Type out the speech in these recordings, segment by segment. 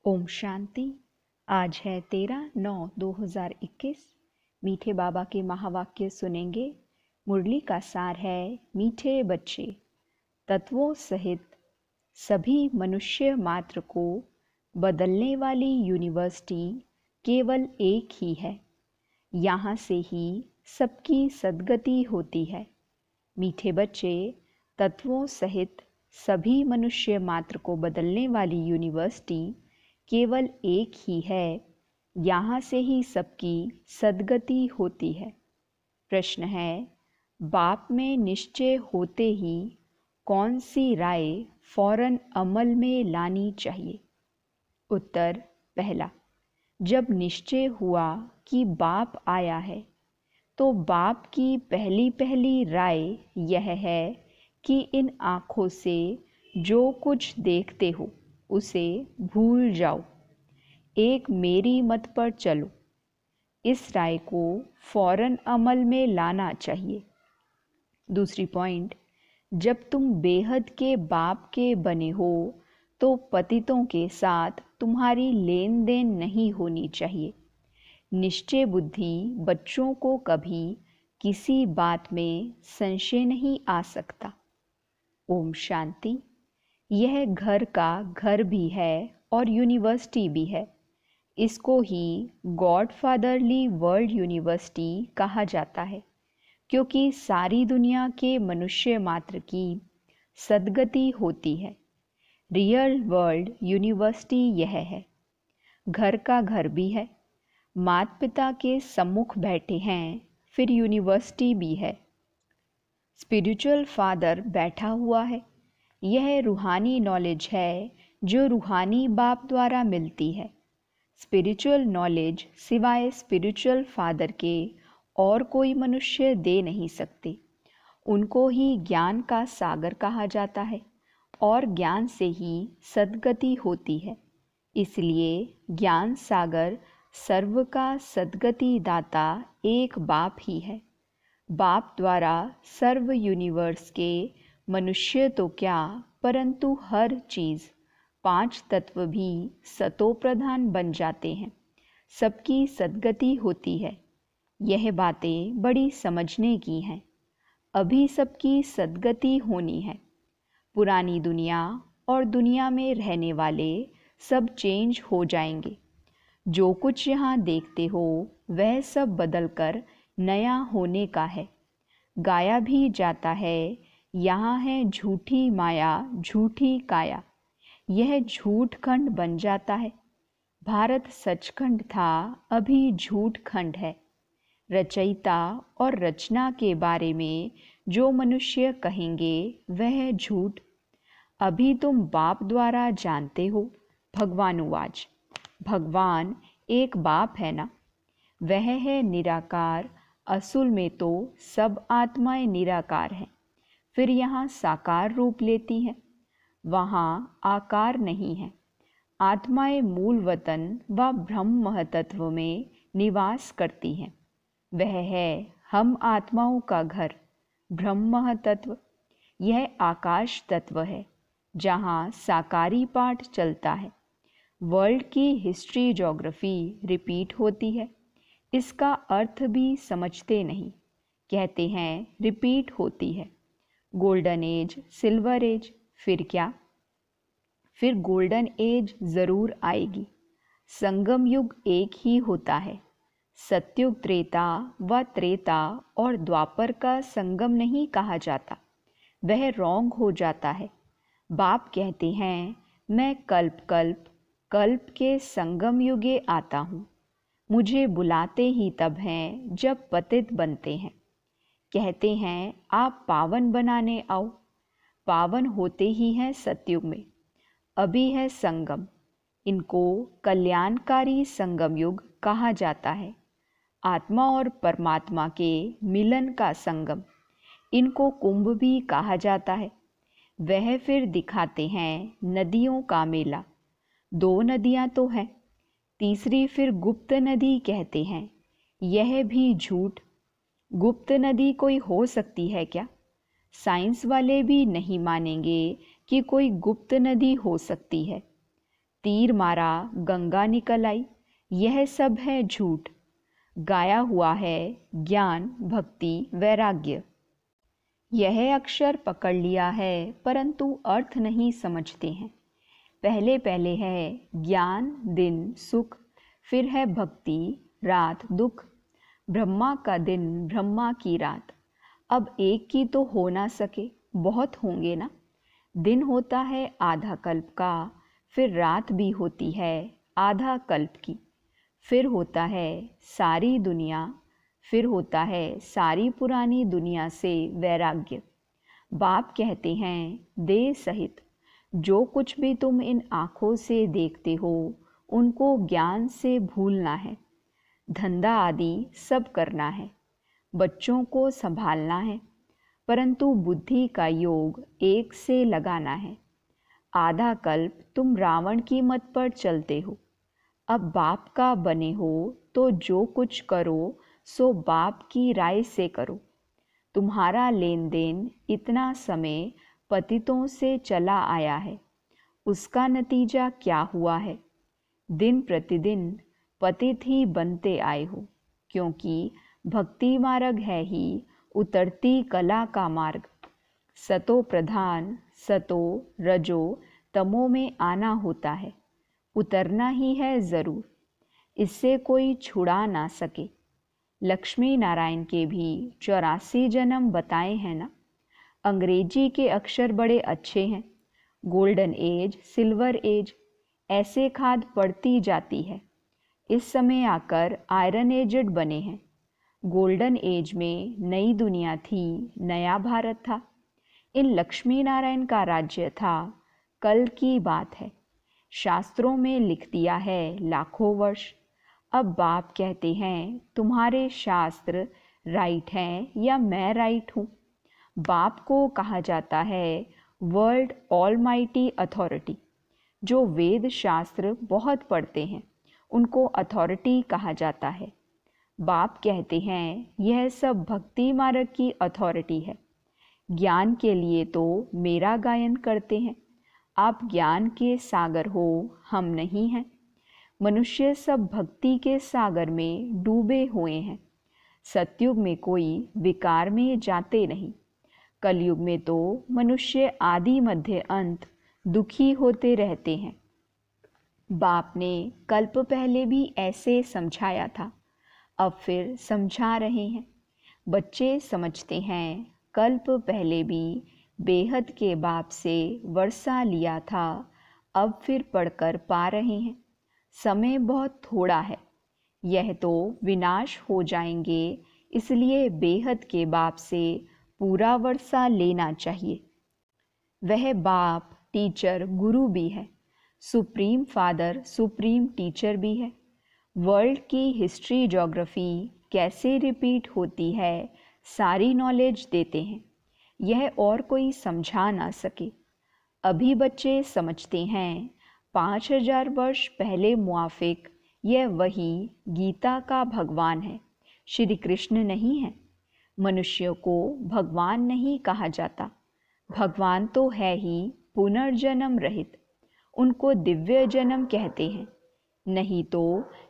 ओम शांति। आज है 13/9/2021। मीठे बाबा के महावाक्य सुनेंगे। मुरली का सार है, मीठे बच्चे, तत्वों सहित सभी मनुष्य मात्र को बदलने वाली यूनिवर्सिटी केवल एक ही है। यहाँ से ही सबकी सद्गति होती है। मीठे बच्चे, तत्वों सहित सभी मनुष्य मात्र को बदलने वाली यूनिवर्सिटी केवल एक ही है। यहाँ से ही सबकी सद्गति होती है। प्रश्न है, बाप में निश्चय होते ही कौन सी राय फौरन अमल में लानी चाहिए? उत्तर पहला, जब निश्चय हुआ कि बाप आया है तो बाप की पहली राय यह है कि इन आँखों से जो कुछ देखते हो उसे भूल जाओ, एक मेरी मत पर चलो। इस राय को फौरन अमल में लाना चाहिए। दूसरी पॉइंट, जब तुम बेहद के बाप के बने हो तो पतितों के साथ तुम्हारी लेन देन नहीं होनी चाहिए। निश्चय बुद्धि बच्चों को कभी किसी बात में संशय नहीं आ सकता। ओम शांति। यह घर का घर भी है और यूनिवर्सिटी भी है। इसको ही गॉड फादरली वर्ल्ड यूनिवर्सिटी कहा जाता है, क्योंकि सारी दुनिया के मनुष्य मात्र की सद्गति होती है। रियल वर्ल्ड यूनिवर्सिटी यह है। घर का घर भी है, माता पिता के सम्मुख बैठे हैं, फिर यूनिवर्सिटी भी है। स्पिरिचुअल फादर बैठा हुआ है। यह रूहानी नॉलेज है जो रूहानी बाप द्वारा मिलती है। स्पिरिचुअल नॉलेज सिवाय स्पिरिचुअल फादर के और कोई मनुष्य दे नहीं सकते। उनको ही ज्ञान का सागर कहा जाता है और ज्ञान से ही सद्गति होती है। इसलिए ज्ञान सागर सर्व का सद्गति दाता एक बाप ही है। बाप द्वारा सर्व यूनिवर्स के मनुष्य तो क्या, परंतु हर चीज़, 5 तत्व भी सतो प्रधान बन जाते हैं। सबकी सद्गति होती है। यह बातें बड़ी समझने की हैं। अभी सबकी सद्गति होनी है। पुरानी दुनिया और दुनिया में रहने वाले सब चेंज हो जाएंगे। जो कुछ यहाँ देखते हो वह सब बदलकर नया होने का है। गाया भी जाता है, यहाँ है झूठी माया झूठी काया। यह झूठ खंड बन जाता है। भारत सचखंड था, अभी झूठ खंड है। रचयिता और रचना के बारे में जो मनुष्य कहेंगे वह झूठ। अभी तुम बाप द्वारा जानते हो। भगवान उवाच, भगवान एक बाप है ना? वह है निराकार। असुल में तो सब आत्माएं निराकार हैं, फिर यहाँ साकार रूप लेती हैं। वहाँ आकार नहीं है। आत्माएं मूल वतन व ब्रह्म महतत्व में निवास करती हैं। वह है हम आत्माओं का घर, ब्रह्म महतत्व। यह आकाश तत्व है जहाँ साकारी पाठ चलता है। वर्ल्ड की हिस्ट्री ज्योग्राफी रिपीट होती है। इसका अर्थ भी समझते नहीं। कहते हैं रिपीट होती है। गोल्डन एज, सिल्वर एज, फिर क्या? फिर गोल्डन एज ज़रूर आएगी। संगम युग एक ही होता है। सत्युग त्रेता व त्रेता और द्वापर का संगम नहीं कहा जाता। वह रॉन्ग हो जाता है। बाप कहते हैं मैं कल्प के संगम युगे आता हूँ। मुझे बुलाते ही तब हैं जब पतित बनते हैं। कहते हैं आप पावन बनाने आओ। पावन होते ही हैं सतयुग में। अभी है संगम। इनको कल्याणकारी संगम युग कहा जाता है। आत्मा और परमात्मा के मिलन का संगम। इनको कुंभ भी कहा जाता है। वह फिर दिखाते हैं नदियों का मेला। 2 नदियाँ तो हैं, तीसरी फिर गुप्त नदी कहते हैं। यह भी झूठ। गुप्त नदी कोई हो सकती है क्या? साइंस वाले भी नहीं मानेंगे कि कोई गुप्त नदी हो सकती है। तीर मारा गंगा निकल आई, यह सब है झूठ। गाया हुआ है ज्ञान भक्ति वैराग्य। यह अक्षर पकड़ लिया है परंतु अर्थ नहीं समझते हैं। पहले पहले है ज्ञान दिन सुख, फिर है भक्ति रात दुख। ब्रह्मा का दिन ब्रह्मा की रात, अब एक की तो हो ना सके, बहुत होंगे ना। दिन होता है आधा कल्प का, फिर रात भी होती है आधा कल्प की। फिर होता है सारी दुनिया, फिर होता है सारी पुरानी दुनिया से वैराग्य। बाप कहते हैं देह सहित जो कुछ भी तुम इन आँखों से देखते हो उनको ज्ञान से भूलना है। धंधा आदि सब करना है, बच्चों को संभालना है, परंतु बुद्धि का योग एक से लगाना है। आधा कल्प तुम रावण की मत पर चलते हो, अब बाप का बने हो तो जो कुछ करो सो बाप की राय से करो। तुम्हारा लेन देन इतना समय पतितों से चला आया है, उसका नतीजा क्या हुआ है? दिन प्रतिदिन पतित ही बनते आए हो, क्योंकि भक्ति मार्ग है ही उतरती कला का मार्ग। सतो प्रधान सतो रजो तमो में आना होता है, उतरना ही है ज़रूर, इससे कोई छुड़ा ना सके। लक्ष्मी नारायण के भी 84 जन्म बताए हैं ना। अंग्रेजी के अक्षर बड़े अच्छे हैं, गोल्डन एज सिल्वर एज ऐसे खाद पड़ती जाती है। इस समय आकर आयरन एजड बने हैं। गोल्डन एज में नई दुनिया थी, नया भारत था। इन लक्ष्मी नारायण का राज्य था, कल की बात है। शास्त्रों में लिख दिया है लाखों वर्ष। अब बाप कहते हैं तुम्हारे शास्त्र राइट हैं या मैं राइट हूँ। बाप को कहा जाता है वर्ल्ड ऑलमाइटी अथॉरिटी। जो वेद शास्त्र बहुत पढ़ते हैं उनको अथॉरिटी कहा जाता है। बाप कहते हैं यह सब भक्ति मार्ग की अथॉरिटी है। ज्ञान के लिए तो मेरा गायन करते हैं। आप ज्ञान के सागर हो, हम नहीं हैं। मनुष्य सब भक्ति के सागर में डूबे हुए हैं। सतयुग में कोई विकार में जाते नहीं। कलयुग में तो मनुष्य आदि मध्य अंत दुखी होते रहते हैं। बाप ने कल्प पहले भी ऐसे समझाया था, अब फिर समझा रहे हैं। बच्चे समझते हैं कल्प पहले भी बेहद के बाप से वर्षा लिया था, अब फिर पढ़कर पा रहे हैं। समय बहुत थोड़ा है, यह तो विनाश हो जाएंगे, इसलिए बेहद के बाप से पूरा वर्षा लेना चाहिए। वह बाप टीचर गुरु भी है, सुप्रीम फादर सुप्रीम टीचर भी है। वर्ल्ड की हिस्ट्री ज्योग्राफी कैसे रिपीट होती है सारी नॉलेज देते हैं, यह और कोई समझा ना सके। अभी बच्चे समझते हैं 5000 वर्ष पहले मुआफिक यह वही गीता का भगवान है, श्री कृष्ण नहीं है। मनुष्य को भगवान नहीं कहा जाता, भगवान तो है ही पुनर्जन्म रहित, उनको दिव्य जन्म कहते हैं। नहीं तो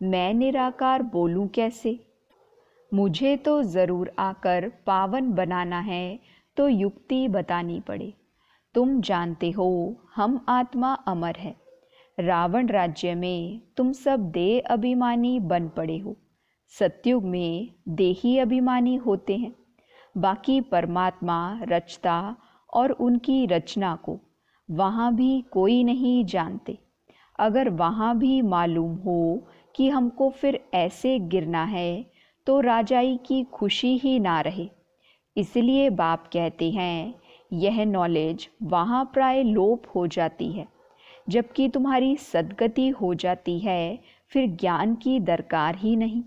मैं निराकार बोलूं कैसे? मुझे तो ज़रूर आकर पावन बनाना है तो युक्ति बतानी पड़े। तुम जानते हो हम आत्मा अमर है। रावण राज्य में तुम सब देह अभिमानी बन पड़े हो। सतयुग में देही अभिमानी होते हैं। बाकी परमात्मा रचता और उनकी रचना को वहाँ भी कोई नहीं जानते। अगर वहाँ भी मालूम हो कि हमको फिर ऐसे गिरना है तो राजाई की खुशी ही ना रहे। इसलिए बाप कहते हैं यह नॉलेज वहाँ प्राय लोप हो जाती है। जबकि तुम्हारी सद्गति हो जाती है फिर ज्ञान की दरकार ही नहीं।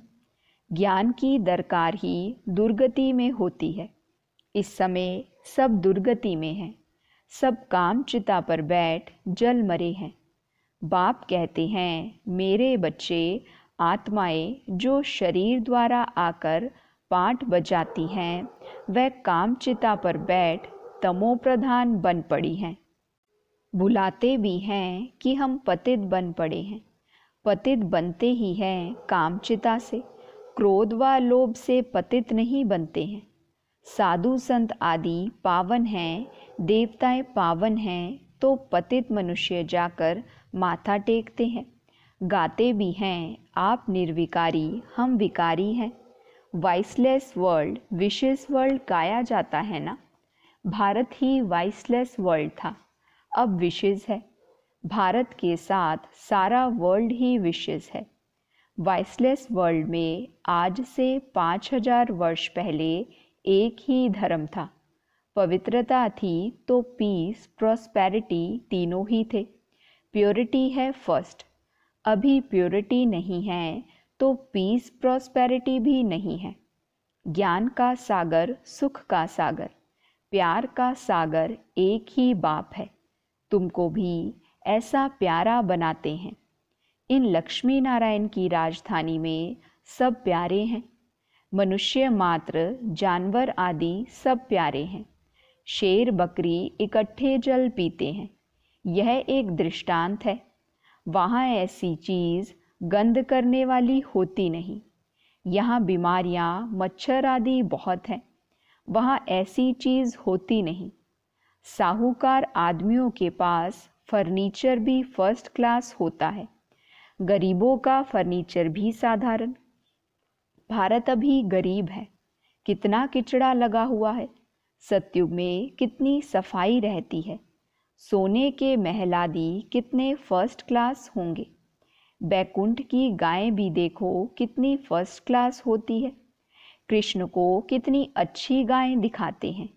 ज्ञान की दरकार ही दुर्गति में होती है। इस समय सब दुर्गति में हैं, सब काम चिता पर बैठ जल मरे हैं। बाप कहते हैं मेरे बच्चे आत्माएं जो शरीर द्वारा आकर पाठ बजाती हैं वह काम चिता पर बैठ तमो प्रधान बन पड़ी हैं। बुलाते भी हैं कि हम पतित बन पड़े हैं। पतित बनते ही हैं कामचिता से, क्रोध व लोभ से पतित नहीं बनते हैं। साधु संत आदि पावन हैं, देवताएं पावन हैं, तो पतित मनुष्य जाकर माथा टेकते हैं। गाते भी हैं आप निर्विकारी, हम विकारी हैं। वाइसलेस वर्ल्ड विशेष वर्ल्ड गाया जाता है ना। भारत ही वाइसलेस वर्ल्ड था, अब विशेष है। भारत के साथ सारा वर्ल्ड ही विशेष है। वाइसलेस वर्ल्ड में आज से 5000 वर्ष पहले एक ही धर्म था। पवित्रता थी तो पीस प्रॉस्पेरिटी तीनों ही थे। प्योरिटी है फर्स्ट। अभी प्योरिटी नहीं है तो पीस प्रॉस्पेरिटी भी नहीं है। ज्ञान का सागर, सुख का सागर, प्यार का सागर एक ही बाप है। तुमको भी ऐसा प्यारा बनाते हैं। इन लक्ष्मी नारायण की राजधानी में सब प्यारे हैं। मनुष्य मात्र, जानवर आदि सब प्यारे हैं। शेर बकरी इकट्ठे जल पीते हैं। यह एक दृष्टांत है। वहाँ ऐसी चीज़ गंध करने वाली होती नहीं। यहाँ बीमारियाँ, मच्छर आदि बहुत हैं। वहाँ ऐसी चीज़ होती नहीं। साहूकार आदमियों के पास फर्नीचर भी फर्स्ट क्लास होता है, गरीबों का फर्नीचर भी साधारण। भारत अभी गरीब है। कितना किचड़ा लगा हुआ है। सतयुग में कितनी सफाई रहती है। सोने के महल आदि कितने फर्स्ट क्लास होंगे। बैकुंठ की गायें भी देखो कितनी फर्स्ट क्लास होती है। कृष्ण को कितनी अच्छी गायें दिखाते हैं।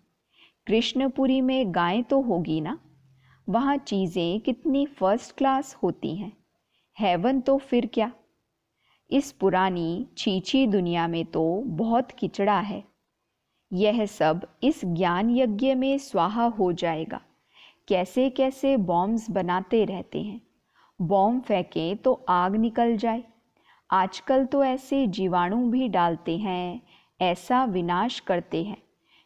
कृष्णपुरी में गायें तो होगी ना। वहाँ चीज़ें कितनी फर्स्ट क्लास होती हैं। हेवन तो फिर क्या। इस पुरानी छीछी दुनिया में तो बहुत किचड़ा है। यह सब इस ज्ञान यज्ञ में स्वाहा हो जाएगा। कैसे कैसे बॉम्ब्स बनाते रहते हैं। बॉम्ब फेंकें तो आग निकल जाए। आजकल तो ऐसे जीवाणु भी डालते हैं, ऐसा विनाश करते हैं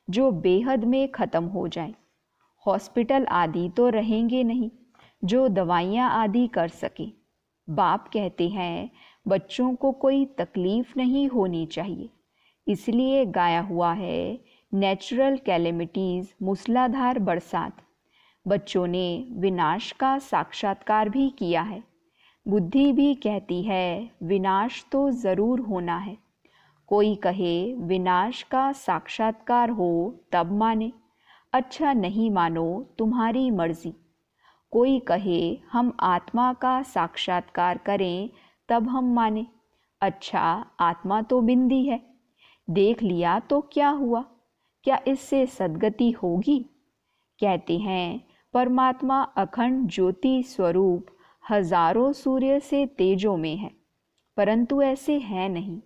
जो बेहद में ख़त्म हो जाए। हॉस्पिटल आदि तो रहेंगे नहीं जो दवाइयाँ आदि कर सके। बाप कहते हैं बच्चों को कोई तकलीफ नहीं होनी चाहिए, इसलिए गाया हुआ है नेचुरल कैलेमिटीज़, मूसलाधार बरसात। बच्चों ने विनाश का साक्षात्कार भी किया है। बुद्धि भी कहती है विनाश तो ज़रूर होना है। कोई कहे विनाश का साक्षात्कार हो तब माने, अच्छा नहीं मानो तुम्हारी मर्जी। कोई कहे हम आत्मा का साक्षात्कार करें तब हम माने, अच्छा आत्मा तो बिंदी है, देख लिया तो क्या हुआ, क्या इससे सद्गति होगी। कहते हैं परमात्मा अखंड ज्योति स्वरूप हजारों सूर्य से तेजों में है, परंतु ऐसे है नहीं।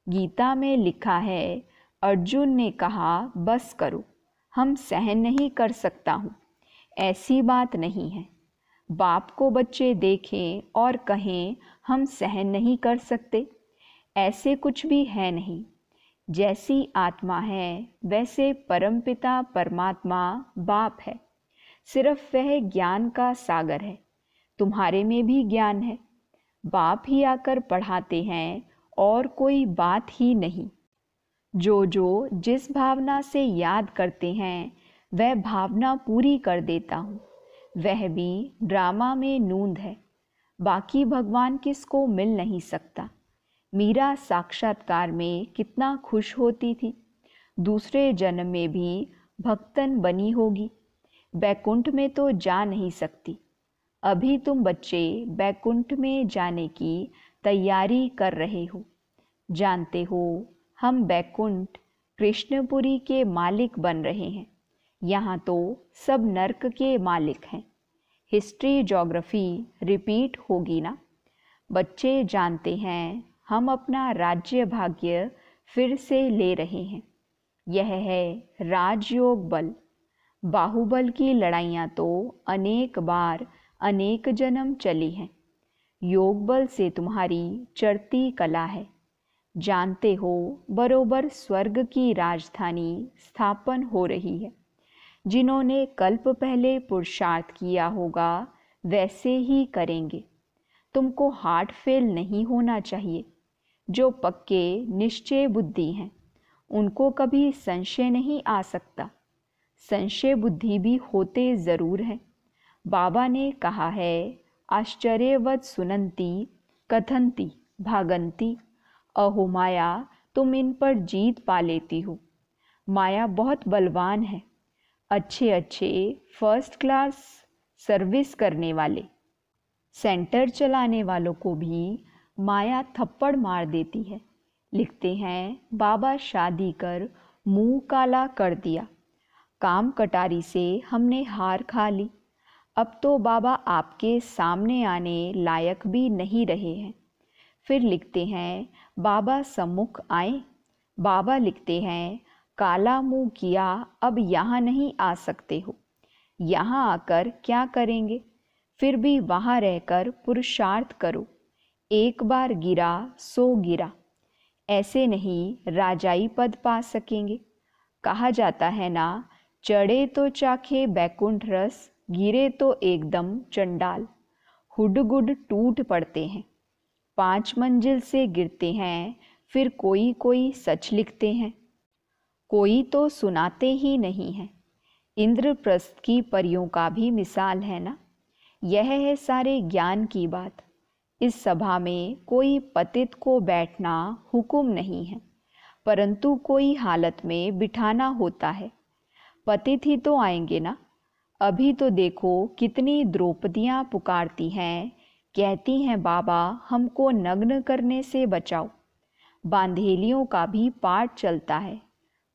गीता में लिखा है अर्जुन ने कहा बस करो, हम सहन नहीं कर सकता हूँ। ऐसी बात नहीं है। बाप को बच्चे देखें और कहें हम सहन नहीं कर सकते, ऐसे कुछ भी है नहीं। जैसी आत्मा है वैसे परमपिता परमात्मा बाप है। सिर्फ वह ज्ञान का सागर है। तुम्हारे में भी ज्ञान है। बाप ही आकर पढ़ाते हैं और कोई बात ही नहीं। जो जो जिस भावना से याद करते हैं वह भावना पूरी कर देता हूँ। वह भी ड्रामा में नूंद है। बाकी भगवान किसको मिल नहीं सकता। मीरा साक्षात्कार में कितना खुश होती थी। दूसरे जन्म में भी भक्तन बनी होगी। बैकुंठ में तो जा नहीं सकती। अभी तुम बच्चे बैकुंठ में जाने की तैयारी कर रहे हो। जानते हो हम बैकुंठ कृष्णपुरी के मालिक बन रहे हैं। यहाँ तो सब नर्क के मालिक हैं। हिस्ट्री ज्योग्राफी रिपीट होगी ना। बच्चे जानते हैं हम अपना राज्य भाग्य फिर से ले रहे हैं। यह है राजयोग बल। बाहुबल की लड़ाइयाँ तो अनेक बार अनेक जन्म चली हैं। योग बल से तुम्हारी चढ़ती कला है। जानते हो बरोबर स्वर्ग की राजधानी स्थापन हो रही है। जिन्होंने कल्प पहले पुरुषार्थ किया होगा वैसे ही करेंगे। तुमको हार्ट फेल नहीं होना चाहिए। जो पक्के निश्चय बुद्धि हैं उनको कभी संशय नहीं आ सकता। संशय बुद्धि भी होते ज़रूर हैं। बाबा ने कहा है, आश्चर्यवत सुनंती कथंती भागंती। अहो माया, तुम इन पर जीत पा लेती हो। माया बहुत बलवान है। अच्छे अच्छे फर्स्ट क्लास सर्विस करने वाले सेंटर चलाने वालों को भी माया थप्पड़ मार देती है। लिखते हैं, बाबा शादी कर मुंह काला कर दिया। काम कटारी से हमने हार खा ली। अब तो बाबा आपके सामने आने लायक भी नहीं रहे हैं। फिर लिखते हैं, बाबा सम्मुख आए। बाबा लिखते हैं, काला मुंह किया, अब यहाँ नहीं आ सकते हो। यहाँ आकर क्या करेंगे? फिर भी वहाँ रहकर पुरुषार्थ करो। एक बार गिरा सो गिरा। ऐसे नहीं राजाई पद पा सकेंगे। कहा जाता है ना, चढ़े तो चाखे बैकुंठ रस, गिरे तो एकदम चंडाल। हुडगुड टूट पड़ते हैं। 5 मंजिल से गिरते हैं, फिर कोई कोई सच लिखते हैं। कोई तो सुनाते ही नहीं है। इंद्रप्रस्थ की परियों का भी मिसाल है ना। यह है सारे ज्ञान की बात। इस सभा में कोई पतित को बैठना हुक्म नहीं है, परंतु कोई हालत में बिठाना होता है। पतित ही तो आएंगे ना। अभी तो देखो कितनी द्रौपदियाँ पुकारती हैं, कहती हैं, बाबा हमको नग्न करने से बचाओ। बांधेलियों का भी पाठ चलता है।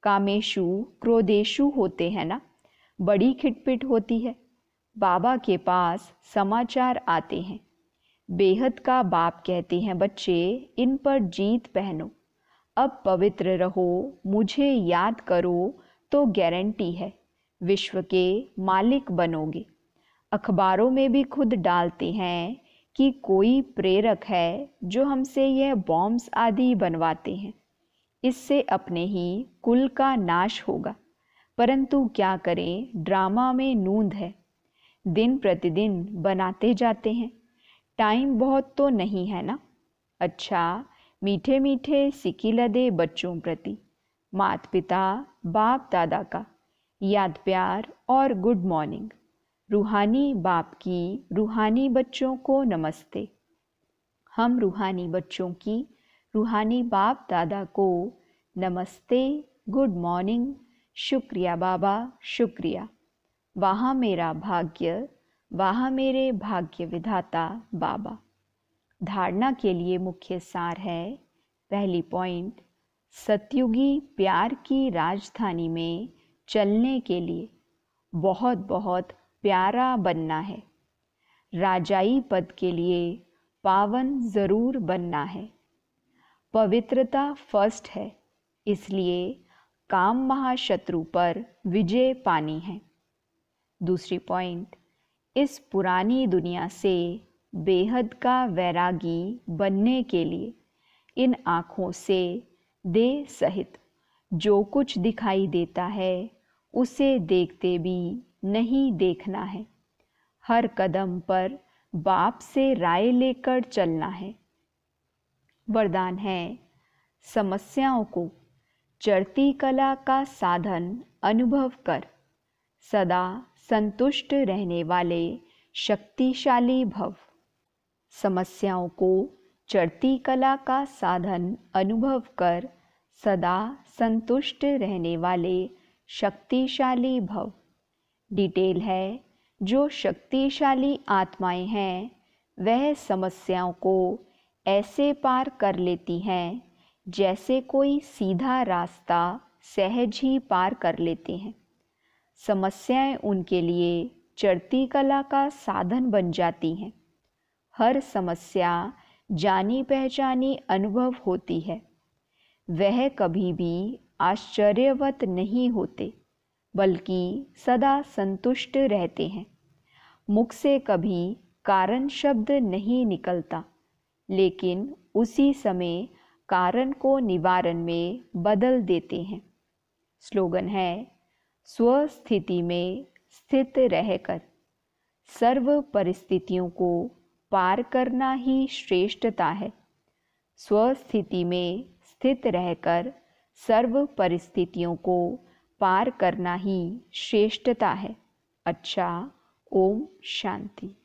कामेशु क्रोधेशु होते हैं ना। बड़ी खिटपिट होती है। बाबा के पास समाचार आते हैं। बेहद का बाप कहते हैं, बच्चे इन पर जीत पहनो। अब पवित्र रहो, मुझे याद करो तो गारंटी है विश्व के मालिक बनोगे। अखबारों में भी खुद डालते हैं कि कोई प्रेरक है जो हमसे यह बॉम्ब्स आदि बनवाते हैं। इससे अपने ही कुल का नाश होगा। परंतु क्या करें, ड्रामा में नूंद है। दिन प्रतिदिन बनाते जाते हैं। टाइम बहुत तो नहीं है ना। अच्छा, मीठे मीठे सिकी लदे बच्चों प्रति माता पिता बाप दादा का याद प्यार और गुड मॉर्निंग। रूहानी बाप की रूहानी बच्चों को नमस्ते। हम रूहानी बच्चों की रूहानी बाप दादा को नमस्ते, गुड मॉर्निंग, शुक्रिया बाबा, शुक्रिया। वहाँ मेरा भाग्य, वहाँ मेरे भाग्य विधाता बाबा। धारणा के लिए मुख्य सार है। पहली पॉइंट, सतयुगी प्यार की राजधानी में चलने के लिए बहुत बहुत प्यारा बनना है। राजाई पद के लिए पावन ज़रूर बनना है। पवित्रता फर्स्ट है, इसलिए काम महाशत्रु पर विजय पानी है। दूसरी पॉइंट, इस पुरानी दुनिया से बेहद का वैरागी बनने के लिए इन आँखों से देह सहित जो कुछ दिखाई देता है उसे देखते भी नहीं देखना है। हर कदम पर बाप से राय लेकर चलना है। वरदान है, समस्याओं को चढ़ती कला का साधन अनुभव कर, सदा संतुष्ट रहने वाले शक्तिशाली भव। समस्याओं को चढ़ती कला का साधन अनुभव कर, सदा संतुष्ट रहने वाले शक्तिशाली भव। डिटेल है, जो शक्तिशाली आत्माएं हैं वह समस्याओं को ऐसे पार कर लेती हैं जैसे कोई सीधा रास्ता सहज ही पार कर लेते हैं। समस्याएं उनके लिए चढ़ती कला का साधन बन जाती हैं। हर समस्या जानी पहचानी अनुभव होती है। वह कभी भी आश्चर्यवत नहीं होते, बल्कि सदा संतुष्ट रहते हैं। मुख से कभी कारण शब्द नहीं निकलता, लेकिन उसी समय कारण को निवारण में बदल देते हैं। स्लोगन है, स्वस्थिति में स्थित रहकर सर्व परिस्थितियों को पार करना ही श्रेष्ठता है। स्वस्थिति में स्थित रहकर सर्व परिस्थितियों को पार करना ही श्रेष्ठता है। अच्छा, ओम शांति।